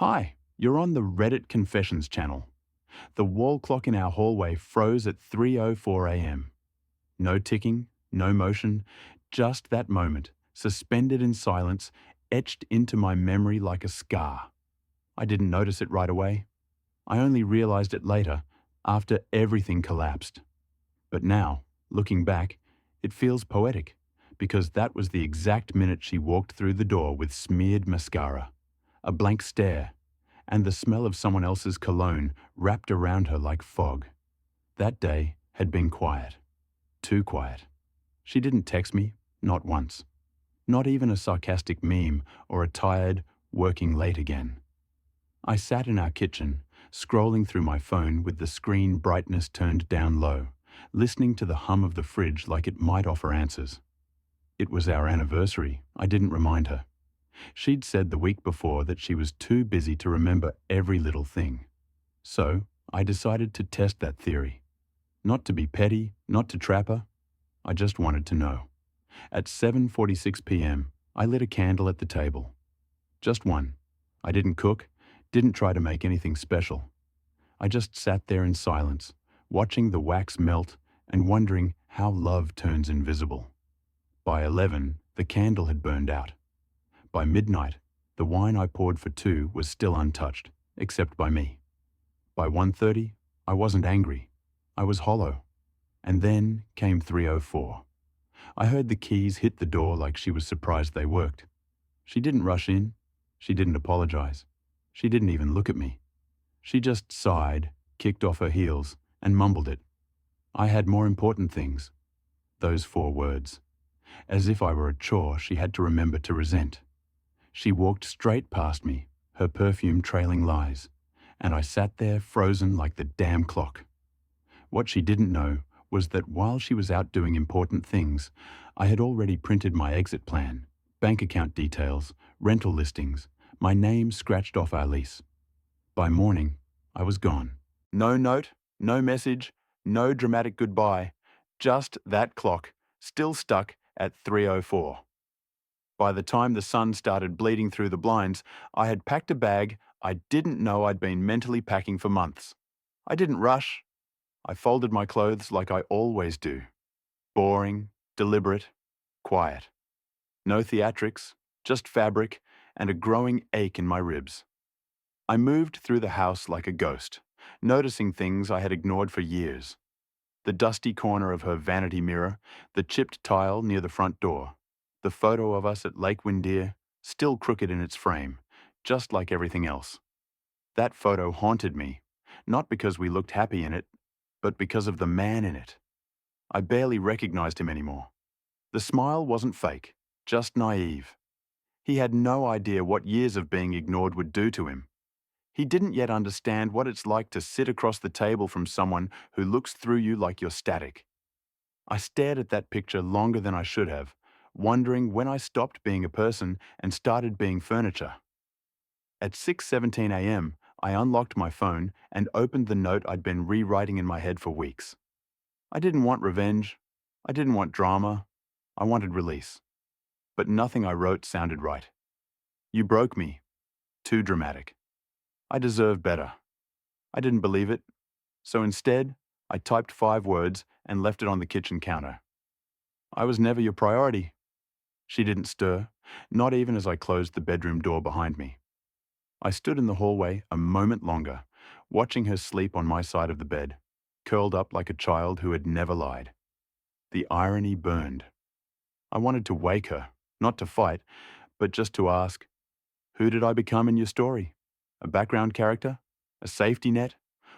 Hi, you're on the Reddit Confessions channel. The wall clock in our hallway froze at 3:04 a.m. No ticking, no motion, just that moment, suspended in silence, etched into my memory like a scar. I didn't notice it right away. I only realized it later, after everything collapsed. But now, looking back, it feels poetic, because that was the exact minute she walked through the door with smeared mascara, a blank stare, and the smell of someone else's cologne wrapped around her like fog. That day had been quiet. Too quiet. She didn't text me, not once. Not even a sarcastic meme or a tired, working late again. I sat in our kitchen, scrolling through my phone with the screen brightness turned down low, listening to the hum of the fridge like it might offer answers. It was our anniversary. I didn't remind her. She'd said the week before that she was too busy to remember every little thing. So I decided to test that theory. Not to be petty, not to trap her. I just wanted to know. At 7:46 p.m., I lit a candle at the table. Just one. I didn't cook, didn't try to make anything special. I just sat there in silence, watching the wax melt and wondering how love turns invisible. By 11, the candle had burned out. By midnight, the wine I poured for two was still untouched, except by me. By 1:30, I wasn't angry. I was hollow. And then came 3:04. I heard the keys hit the door like she was surprised they worked. She didn't rush in. She didn't apologize. She didn't even look at me. She just sighed, kicked off her heels, and mumbled it. I had more important things. Those 4 words. As if I were a chore she had to remember to resent. She walked straight past me, her perfume trailing lies, and I sat there frozen like the damn clock. What she didn't know was that while she was out doing important things, I had already printed my exit plan, bank account details, rental listings, my name scratched off our lease. By morning, I was gone. No note, no message, no dramatic goodbye, just that clock, still stuck at 3:04. By the time the sun started bleeding through the blinds, I had packed a bag I didn't know I'd been mentally packing for months. I didn't rush. I folded my clothes like I always do. Boring, deliberate, quiet. No theatrics, just fabric and a growing ache in my ribs. I moved through the house like a ghost, noticing things I had ignored for years. The dusty corner of her vanity mirror, the chipped tile near the front door, the photo of us at Lake Windermere, still crooked in its frame, just like everything else. That photo haunted me, not because we looked happy in it, but because of the man in it. I barely recognized him anymore. The smile wasn't fake, just naive. He had no idea what years of being ignored would do to him. He didn't yet understand what it's like to sit across the table from someone who looks through you like you're static. I stared at that picture longer than I should have, wondering when I stopped being a person and started being furniture. At 6:17 a.m., I unlocked my phone and opened the note I'd been rewriting in my head for weeks. I didn't want revenge. I didn't want drama. I wanted release. But nothing I wrote sounded right. You broke me. Too dramatic. I deserve better. I didn't believe it. So instead, I typed 5 words and left it on the kitchen counter. I was never your priority. She didn't stir, not even as I closed the bedroom door behind me. I stood in the hallway a moment longer, watching her sleep on my side of the bed, curled up like a child who had never lied. The irony burned. I wanted to wake her, not to fight, but just to ask, who did I become in your story? A background character? A safety net?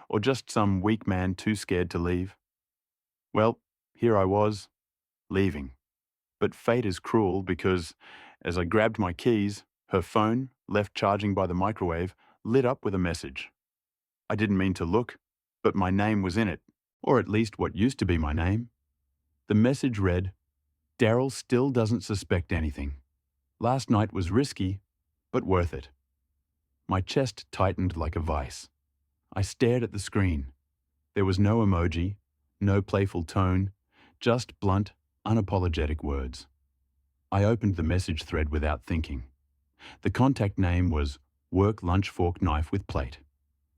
Or just some weak man too scared to leave? Well, here I was, leaving. But fate is cruel because, as I grabbed my keys, her phone, left charging by the microwave, lit up with a message. I didn't mean to look, but my name was in it, or at least what used to be my name. The message read, "Daryl still doesn't suspect anything. Last night was risky, but worth it." My chest tightened like a vice. I stared at the screen. There was no emoji, no playful tone, just blunt, unapologetic words. I opened the message thread without thinking. The contact name was Work lunch fork knife with plate.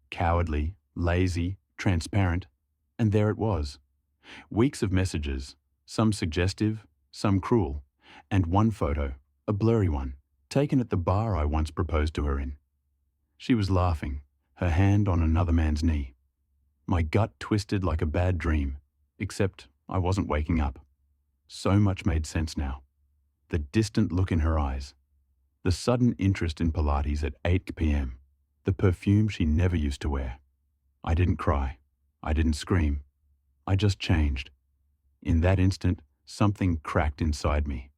Cowardly, lazy, transparent, and there it was. Weeks of messages, some suggestive, some cruel, and one photo, a blurry one, taken at the bar I once proposed to her in. She was laughing, her hand on another man's knee. My gut twisted like a bad dream, except I wasn't waking up. So much made sense now. The distant look in her eyes, the sudden interest in Pilates at 8 p.m., the perfume she never used to wear. I didn't cry. I didn't scream. I just changed. In that instant, something cracked inside me,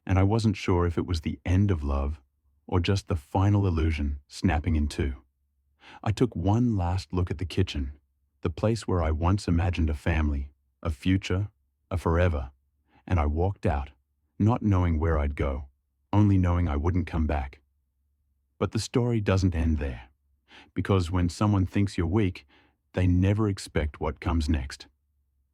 and I wasn't sure if it was the end of love or just the final illusion snapping in two. I took one last look at the kitchen, the place where I once imagined a family, a future, a forever, and I walked out, not knowing where I'd go, only knowing I wouldn't come back. But the story doesn't end there, because when someone thinks you're weak, they never expect what comes next.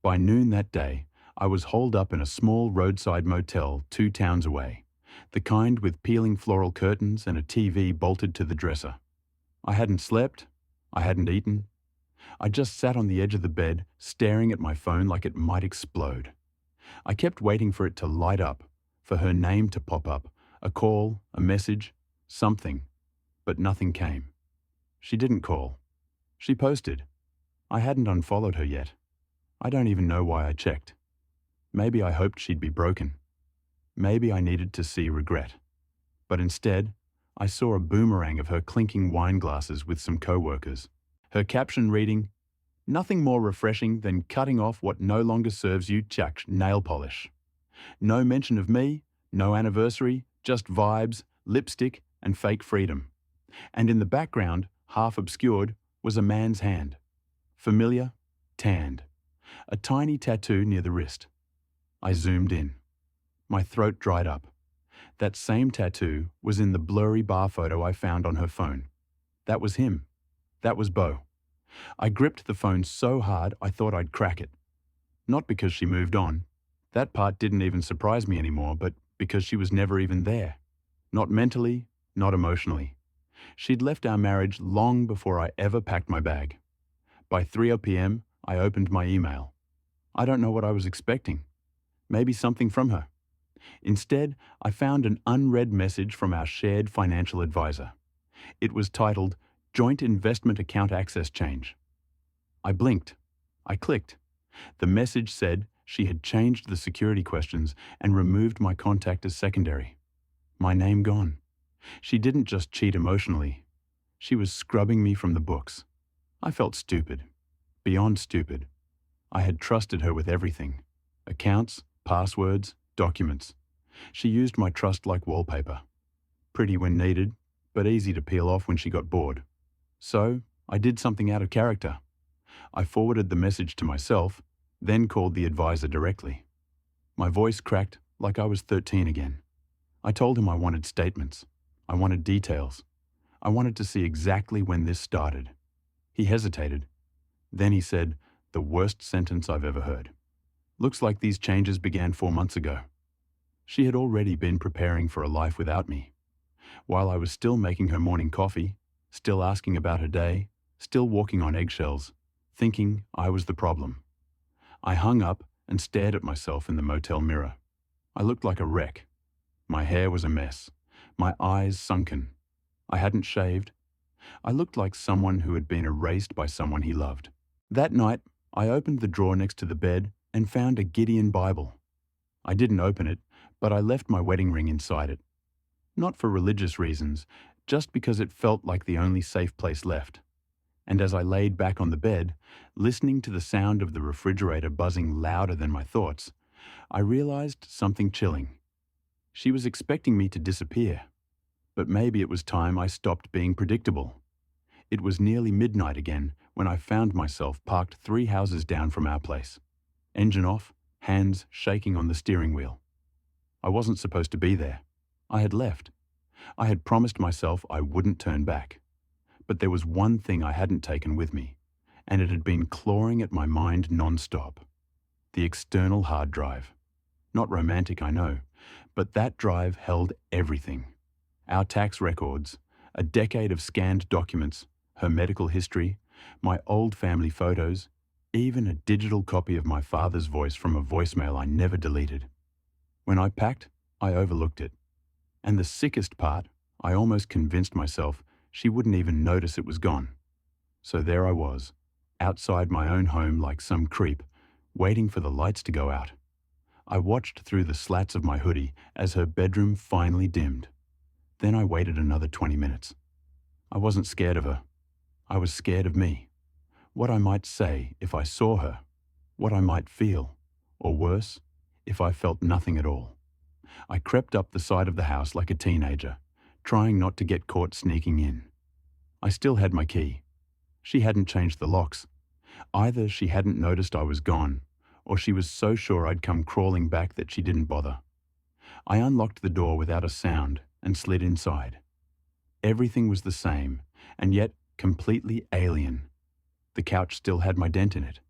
By noon that day, I was holed up in a small roadside motel 2 towns away, the kind with peeling floral curtains and a TV bolted to the dresser. I hadn't slept, I hadn't eaten. I just sat on the edge of the bed, staring at my phone like it might explode. I kept waiting for it to light up, for her name to pop up, a call, a message, something, but nothing came. She didn't call. She posted. I hadn't unfollowed her yet. I don't even know why I checked. Maybe I hoped she'd be broken. Maybe I needed to see regret. But instead, I saw a boomerang of her clinking wine glasses with some co-workers. Her caption reading, "Nothing more refreshing than cutting off what no longer serves you, chuck nail polish. No mention of me, no anniversary, just vibes, lipstick, and fake freedom." And in the background, half obscured, was a man's hand. Familiar, tanned. A tiny tattoo near the wrist. I zoomed in. My throat dried up. That same tattoo was in the blurry bar photo I found on her phone. That was him. That was Beau. I gripped the phone so hard I thought I'd crack it. Not because she moved on. That part didn't even surprise me anymore, but because she was never even there. Not mentally, not emotionally. She'd left our marriage long before I ever packed my bag. By 3 p.m., I opened my email. I don't know what I was expecting. Maybe something from her. Instead, I found an unread message from our shared financial advisor. It was titled, "Joint Investment Account Access Change." I blinked. I clicked. The message said she had changed the security questions and removed my contact as secondary. My name gone. She didn't just cheat emotionally. She was scrubbing me from the books. I felt stupid. Beyond stupid. I had trusted her with everything. Accounts, passwords, documents. She used my trust like wallpaper. Pretty when needed, but easy to peel off when she got bored. So, I did something out of character. I forwarded the message to myself, then called the advisor directly. My voice cracked like I was 13 again. I told him I wanted statements. I wanted details. I wanted to see exactly when this started. He hesitated. Then he said, the worst sentence I've ever heard. "Looks like these changes began 4 months ago." She had already been preparing for a life without me. While I was still making her morning coffee, still asking about her day, still walking on eggshells, thinking I was the problem. I hung up and stared at myself in the motel mirror. I looked like a wreck. My hair was a mess. My eyes sunken. I hadn't shaved. I looked like someone who had been erased by someone he loved. That night, I opened the drawer next to the bed and found a Gideon Bible. I didn't open it, but I left my wedding ring inside it. Not for religious reasons, just because it felt like the only safe place left. And as I laid back on the bed, listening to the sound of the refrigerator buzzing louder than my thoughts, I realized something chilling. She was expecting me to disappear. But maybe it was time I stopped being predictable. It was nearly midnight again when I found myself parked 3 houses down from our place. Engine off, hands shaking on the steering wheel. I wasn't supposed to be there. I had left. I had promised myself I wouldn't turn back. But there was one thing I hadn't taken with me, and it had been clawing at my mind non-stop. The external hard drive. Not romantic, I know, but that drive held everything. Our tax records, A decade of scanned documents, her medical history, my old family photos, even a digital copy of my father's voice from a voicemail I never deleted. When I packed, I overlooked it. And the sickest part, I almost convinced myself she wouldn't even notice it was gone. So there I was, outside my own home like some creep, waiting for the lights to go out. I watched through the slats of my hoodie as her bedroom finally dimmed. Then I waited another 20 minutes. I wasn't scared of her. I was scared of me. What I might say if I saw her. What I might feel. Or worse, if I felt nothing at all. I crept up the side of the house like a teenager, trying not to get caught sneaking in. I still had my key. She hadn't changed the locks. Either she hadn't noticed I was gone, or she was so sure I'd come crawling back that she didn't bother. I unlocked the door without a sound and slid inside. Everything was the same, and yet completely alien. The couch still had my dent in it.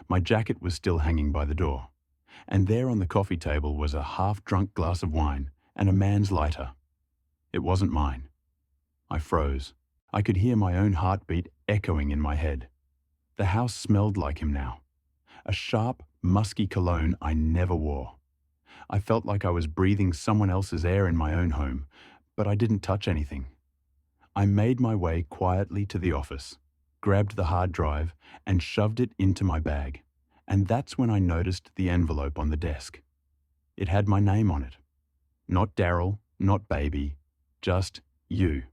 My jacket was still hanging by the door. And there on the coffee table was a half-drunk glass of wine and a man's lighter. It wasn't mine. I froze. I could hear my own heartbeat echoing in my head. The house smelled like him now. A sharp, musky cologne I never wore. I felt like I was breathing someone else's air in my own home, but I didn't touch anything. I made my way quietly to the office, grabbed the hard drive, and shoved it into my bag. And that's when I noticed the envelope on the desk. It had my name on it. Not Daryl, not baby, just you.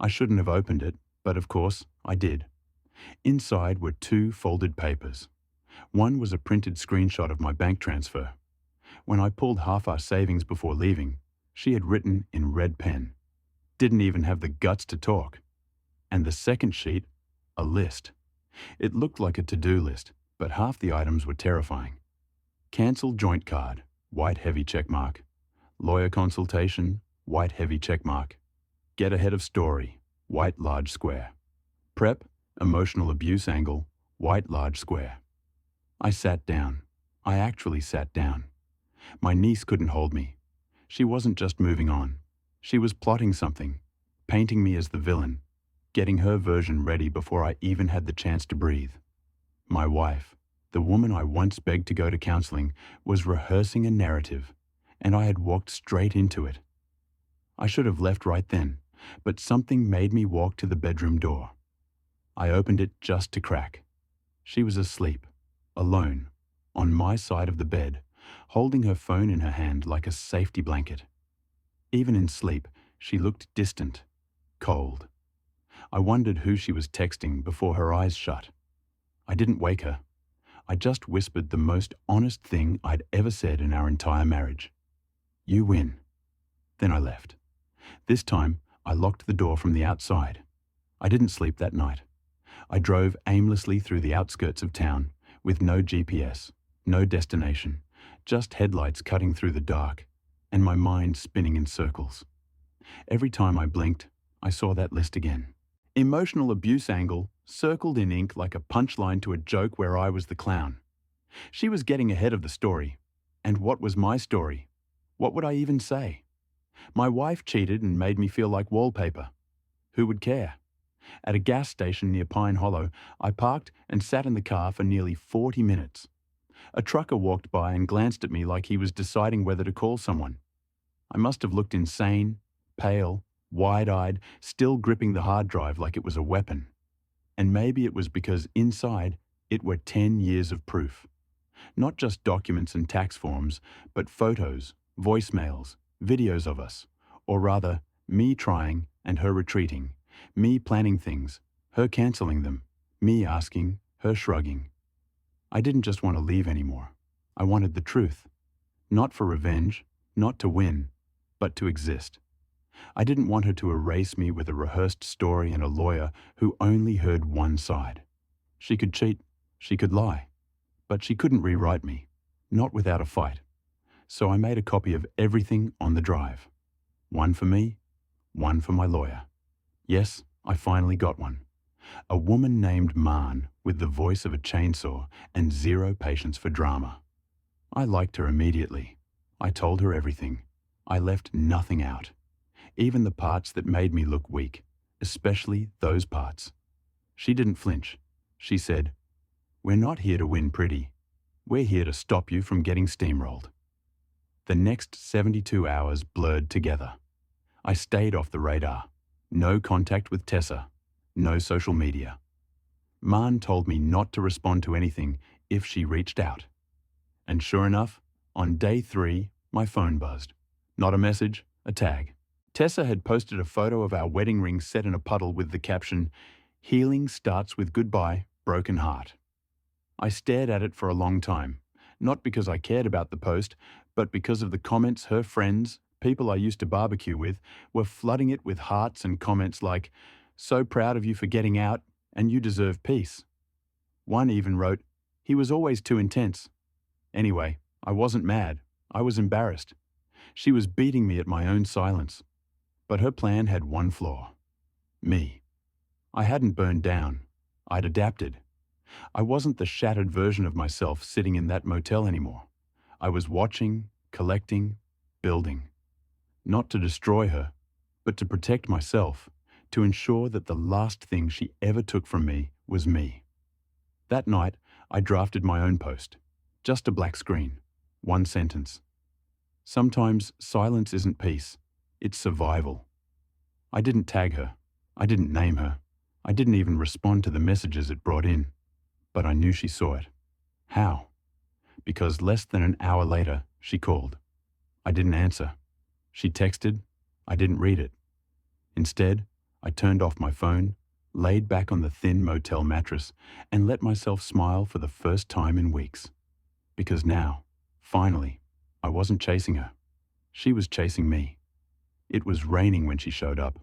I shouldn't have opened it, but of course I did. Inside were 2 folded papers. One was a printed screenshot of my bank transfer. When I pulled half our savings before leaving, she had written in red pen. Didn't even have the guts to talk. And the second sheet, a list. It looked like a to-do list, but half the items were terrifying. Cancel joint card, white heavy check mark. Lawyer consultation, white heavy check mark. Get ahead of story, white large square. Prep, emotional abuse angle, white large square. I sat down. I actually sat down. My niece couldn't hold me. She wasn't just moving on. She was plotting something, painting me as the villain, getting her version ready before I even had the chance to breathe. My wife, the woman I once begged to go to counseling, was rehearsing a narrative, and I had walked straight into it. I should have left right then, but something made me walk to the bedroom door. I opened it just to crack. She was asleep, alone, on my side of the bed, holding her phone in her hand like a safety blanket. Even in sleep, she looked distant, cold. I wondered who she was texting before her eyes shut. I didn't wake her. I just whispered the most honest thing I'd ever said in our entire marriage. You win. Then I left. This time, I locked the door from the outside. I didn't sleep that night. I drove aimlessly through the outskirts of town with no GPS, no destination, just headlights cutting through the dark, and my mind spinning in circles. Every time I blinked, I saw that list again. Emotional abuse angle circled in ink like a punchline to a joke where I was the clown. She was getting ahead of the story. And what was my story? What would I even say? My wife cheated and made me feel like wallpaper. Who would care? At a gas station near Pine Hollow, I parked and sat in the car for nearly 40 minutes. A trucker walked by and glanced at me like he was deciding whether to call someone. I must have looked insane, pale, wide-eyed, still gripping the hard drive like it was a weapon. And maybe it was because inside it were 10 years of proof. Not just documents and tax forms, but photos, voicemails, videos of us. Or rather, me trying and her retreating. Me planning things, her cancelling them. Me asking, her shrugging. I didn't just want to leave anymore. I wanted the truth. Not for revenge, not to win, but to exist. I didn't want her to erase me with a rehearsed story and a lawyer who only heard one side. She could cheat, she could lie, but she couldn't rewrite me, not without a fight. So I made a copy of everything on the drive. One for me, one for my lawyer. Yes, I finally got one. A woman named Marn with the voice of a chainsaw and zero patience for drama. I liked her immediately. I told her everything. I left nothing out. even the parts that made me look weak, especially those parts. She didn't flinch. She said, "We're not here to win pretty. We're here to stop you from getting steamrolled." The next 72 hours blurred together. I stayed off the radar. No contact with Tessa. No social media. Maan told me not to respond to anything if she reached out. And sure enough, on day 3, my phone buzzed. Not a message, a tag. Tessa had posted a photo of our wedding ring set in a puddle with the caption, "Healing starts with goodbye, broken heart." I stared at it for a long time, not because I cared about the post, but because of the comments her friends, people I used to barbecue with, were flooding it with hearts and comments like, "So proud of you for getting out, and you deserve peace." One even wrote, "He was always too intense." Anyway, I wasn't mad. I was embarrassed. She was beating me at my own silence. But her plan had one flaw. Me. I hadn't burned down. I'd adapted. I wasn't the shattered version of myself sitting in that motel anymore. I was watching, collecting, building. Not to destroy her, but to protect myself, to ensure that the last thing she ever took from me was me. That night, I drafted my own post. Just a black screen. One sentence. Sometimes silence isn't peace. It's survival. I didn't tag her. I didn't name her. I didn't even respond to the messages it brought in. But I knew she saw it. How? Because less than an hour later, she called. I didn't answer. She texted. I didn't read it. Instead, I turned off my phone, laid back on the thin motel mattress, and let myself smile for the first time in weeks. Because now, finally, I wasn't chasing her. She was chasing me. It was raining when she showed up.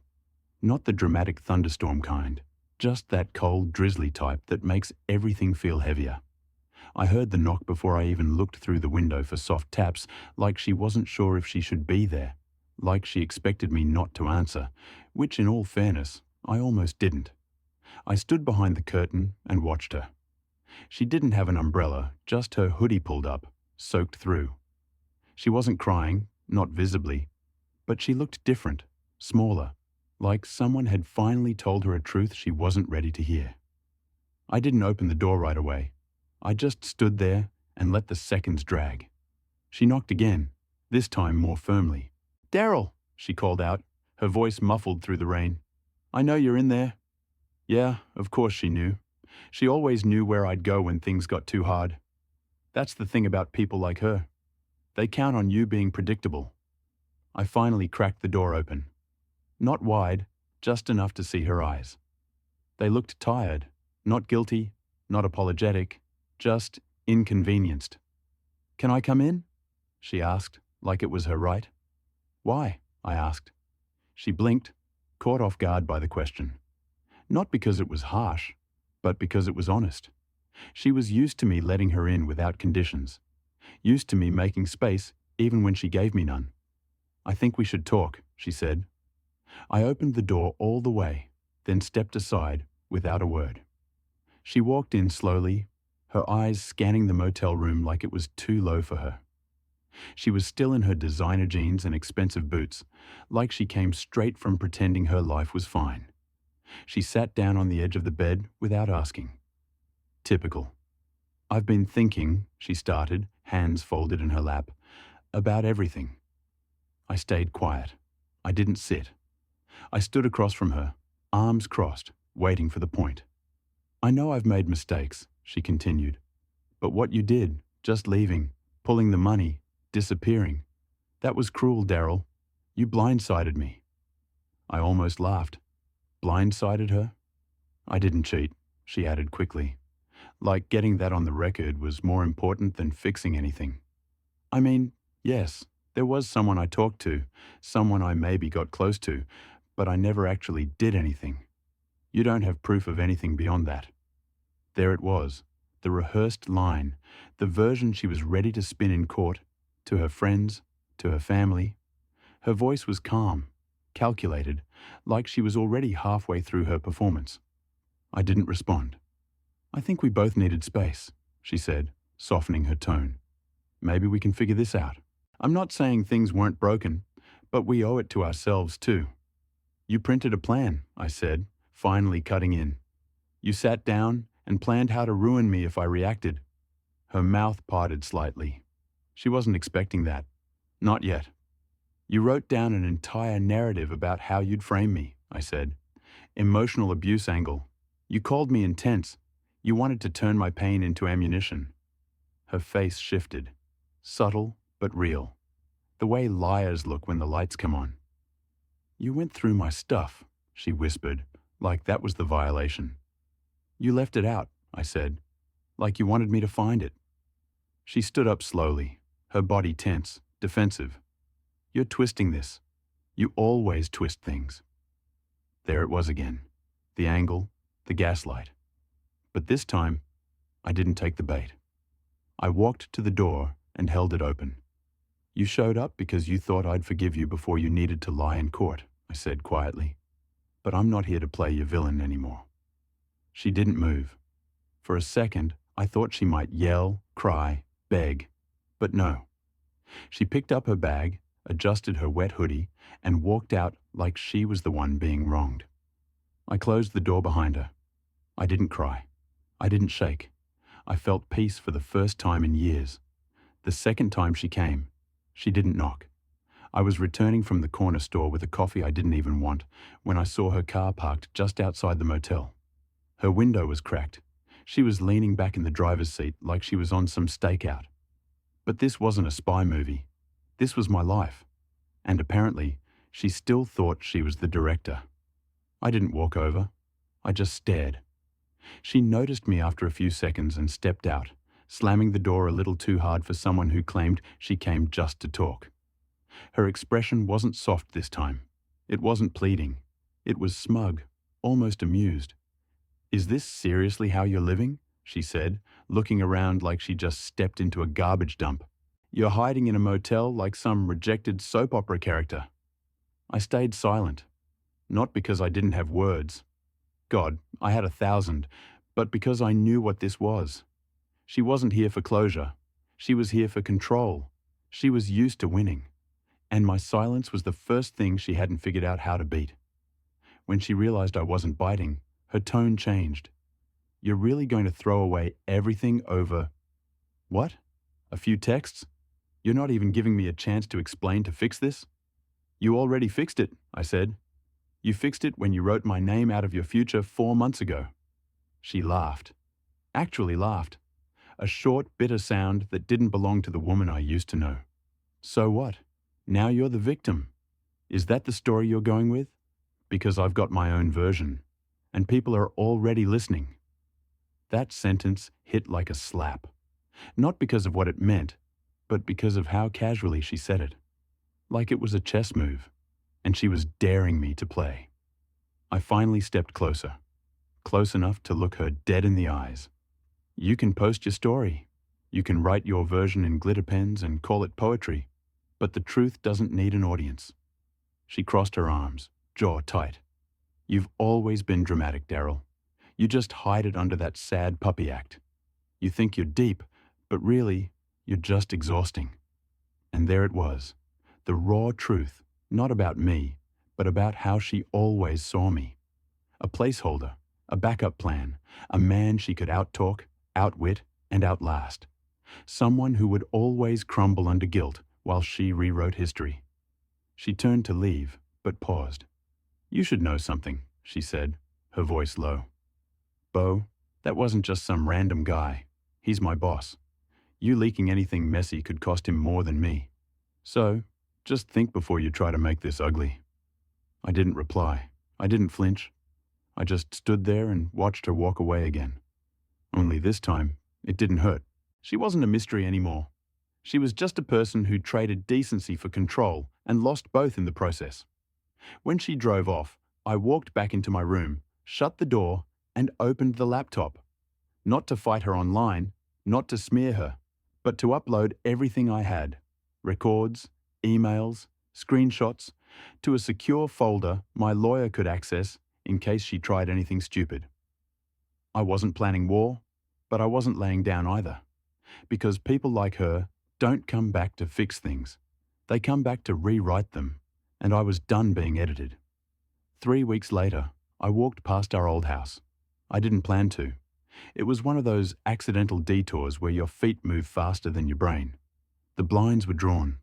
Not the dramatic thunderstorm kind, just that cold, drizzly type that makes everything feel heavier. I heard the knock before I even looked through the window for soft taps, like she wasn't sure if she should be there, like she expected me not to answer, which in all fairness, I almost didn't. I stood behind the curtain and watched her. She didn't have an umbrella, just her hoodie pulled up, soaked through. She wasn't crying, not visibly, but she looked different, smaller, like someone had finally told her a truth she wasn't ready to hear. I didn't open the door right away. I just stood there and let the seconds drag. She knocked again, this time more firmly. "Daryl," she called out, her voice muffled through the rain. "I know you're in there." Yeah, of course she knew. She always knew where I'd go when things got too hard. That's the thing about people like her. They count on you being predictable. I finally cracked the door open. Not wide, just enough to see her eyes. They looked tired, not guilty, not apologetic, just inconvenienced. "Can I come in?" she asked, like it was her right. "Why?" I asked. She blinked, caught off guard by the question. Not because it was harsh, but because it was honest. She was used to me letting her in without conditions, used to me making space even when she gave me none. "I think we should talk," she said. I opened the door all the way, then stepped aside without a word. She walked in slowly, her eyes scanning the motel room like it was too low for her. She was still in her designer jeans and expensive boots, like she came straight from pretending her life was fine. She sat down on the edge of the bed without asking. Typical. "I've been thinking," she started, hands folded in her lap, "about everything." I stayed quiet. I didn't sit. I stood across from her, arms crossed, waiting for the point. "I know I've made mistakes," she continued. "But what you did, just leaving, pulling the money, disappearing, that was cruel, Daryl. You blindsided me." I almost laughed. Blindsided her? "I didn't cheat," she added quickly. Like getting that on the record was more important than fixing anything. "I mean, yes, there was someone I talked to, someone I maybe got close to, but I never actually did anything. You don't have proof of anything beyond that." There it was, the rehearsed line, the version she was ready to spin in court, to her friends, to her family. Her voice was calm, calculated, like she was already halfway through her performance. I didn't respond. "I think we both needed space," she said, softening her tone. "Maybe we can figure this out. I'm not saying things weren't broken, But we owe it to ourselves too. You printed a plan, I said, finally cutting in. You sat down and planned how to ruin me if I reacted. Her mouth parted slightly. She wasn't expecting that. Not yet. You wrote down an entire narrative about how you'd frame me, I said. Emotional abuse angle. You called me intense. You wanted to turn my pain into ammunition. Her face shifted. Subtle, but real. The way liars look when the lights come on. You went through my stuff, she whispered, like that was the violation. You left it out, I said, like you wanted me to find it. She stood up slowly, her body tense, defensive. You're twisting this. You always twist things. There it was again. The angle, the gaslight. But this time, I didn't take the bait. I walked to the door and held it open. You showed up because you thought I'd forgive you before you needed to lie in court, I said quietly. But I'm not here to play your villain anymore. She didn't move. For a second, I thought she might yell, cry, beg. But no. She picked up her bag, adjusted her wet hoodie, and walked out like she was the one being wronged. I closed the door behind her. I didn't cry. I didn't shake. I felt peace for the first time in years. The second time she came, she didn't knock. I was returning from the corner store with a coffee I didn't even want when I saw her car parked just outside the motel. Her window was cracked. She was leaning back in the driver's seat like she was on some stakeout. But this wasn't a spy movie. This was my life. And apparently, she still thought she was the director. I didn't walk over. I just stared. She noticed me after a few seconds and stepped out, slamming the door a little too hard for someone who claimed she came just to talk. Her expression wasn't soft this time. It wasn't pleading. It was smug, almost amused. Is this seriously how you're living? She said, looking around like she just stepped into a garbage dump. You're hiding in a motel like some rejected soap opera character. I stayed silent. Not because I didn't have words. God, I had 1,000, but because I knew what this was. She wasn't here for closure. She was here for control. She was used to winning. And my silence was the first thing she hadn't figured out how to beat. When she realized I wasn't biting, her tone changed. You're really going to throw away everything over... What? A few texts? You're not even giving me a chance to explain to fix this? You already fixed it, I said. You fixed it when you wrote my name out of your future 4 months ago. She laughed. Actually laughed. A short, bitter sound that didn't belong to the woman I used to know. So what? Now you're the victim. Is that the story you're going with? Because I've got my own version, and people are already listening. That sentence hit like a slap. Not because of what it meant, but because of how casually she said it. Like it was a chess move, and she was daring me to play. I finally stepped closer, close enough to look her dead in the eyes. You can post your story. You can write your version in glitter pens and call it poetry, but the truth doesn't need an audience. She crossed her arms, jaw tight. You've always been dramatic, Daryl. You just hide it under that sad puppy act. You think you're deep, but really, you're just exhausting. And there it was, the raw truth, not about me, but about how she always saw me. A placeholder, a backup plan, a man she could outtalk, outwit, and outlast. Someone who would always crumble under guilt while she rewrote history. She turned to leave, but paused. You should know something, she said, her voice low. Bo, that wasn't just some random guy. He's my boss. You leaking anything messy could cost him more than me. So, just think before you try to make this ugly. I didn't reply. I didn't flinch. I just stood there and watched her walk away again. Only this time, it didn't hurt. She wasn't a mystery anymore. She was just a person who traded decency for control and lost both in the process. When she drove off, I walked back into my room, shut the door, and opened the laptop. Not to fight her online, not to smear her, but to upload everything I had. Records, emails, screenshots, to a secure folder my lawyer could access in case she tried anything stupid. I wasn't planning war, but I wasn't laying down either. Because people like her don't come back to fix things. They come back to rewrite them, and I was done being edited. 3 weeks later, I walked past our old house. I didn't plan to. It was one of those accidental detours where your feet move faster than your brain. The blinds were drawn.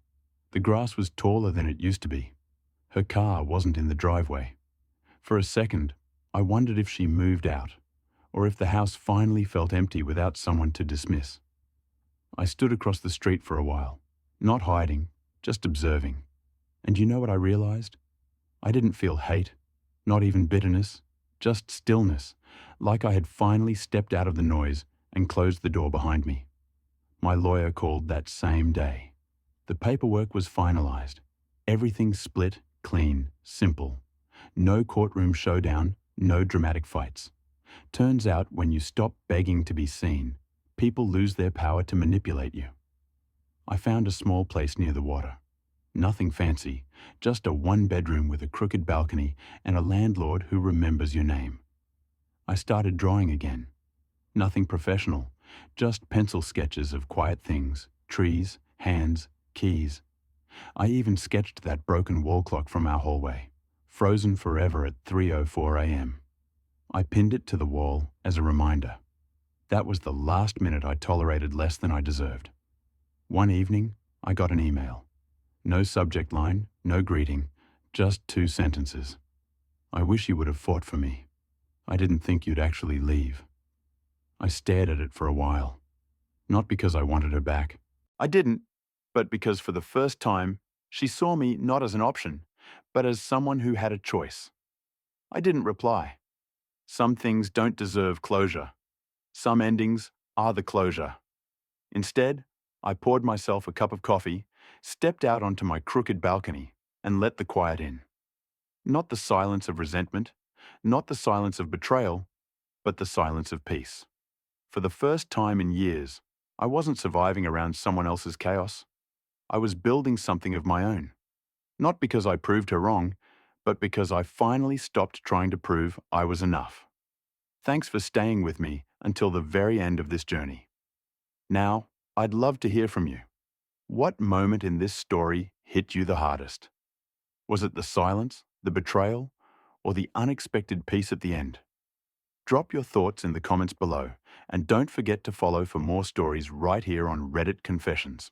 The grass was taller than it used to be. Her car wasn't in the driveway. For a second, I wondered if she moved out, or if the house finally felt empty without someone to dismiss. I stood across the street for a while, not hiding, just observing. And you know what I realized? I didn't feel hate, not even bitterness, just stillness, like I had finally stepped out of the noise and closed the door behind me. My lawyer called that same day. The paperwork was finalized. Everything split, clean, simple. No courtroom showdown, no dramatic fights. Turns out when you stop begging to be seen, people lose their power to manipulate you. I found a small place near the water. Nothing fancy, just a one-bedroom with a crooked balcony and a landlord who remembers your name. I started drawing again. Nothing professional, just pencil sketches of quiet things, trees, hands, keys. I even sketched that broken wall clock from our hallway, frozen forever at 3:04 a.m. I pinned it to the wall as a reminder. That was the last minute I tolerated less than I deserved. One evening, I got an email. No subject line, no greeting, just 2 sentences. I wish you would have fought for me. I didn't think you'd actually leave. I stared at it for a while. Not because I wanted her back. I didn't, but because for the first time, she saw me not as an option, but as someone who had a choice. I didn't reply. Some things don't deserve closure. Some endings are the closure. Instead, I poured myself a cup of coffee, stepped out onto my crooked balcony, and let the quiet in. Not the silence of resentment, not the silence of betrayal, but the silence of peace. For the first time in years, I wasn't surviving around someone else's chaos. I was building something of my own. Not because I proved her wrong, but because I finally stopped trying to prove I was enough. Thanks for staying with me until the very end of this journey. Now, I'd love to hear from you. What moment in this story hit you the hardest? Was it the silence, the betrayal, or the unexpected peace at the end? Drop your thoughts in the comments below, and don't forget to follow for more stories right here on Reddit Confessions.